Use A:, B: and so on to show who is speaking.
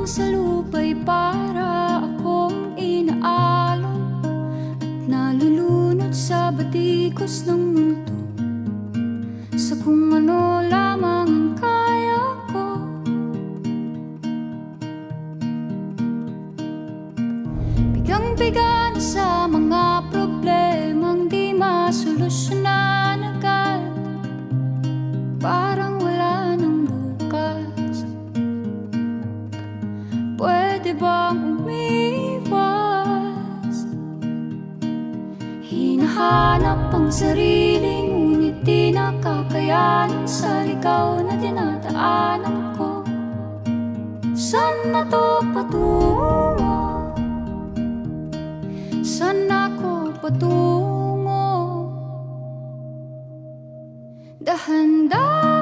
A: sa lupa'y para akong inaalon at nalulunod sa batikos ng mundo, sa kung ano lamang ang kaya ko. Bigang-biga na sa mga problemang di masolusyonan agad, parang wala nang bukas. Pwede bang umiwas? Hinahanap ang sarili, ngunit di nakakayanan sa ligaw na dinadaanan ko. Saan na to patungo? Saan ako patungo? Dahan-dahan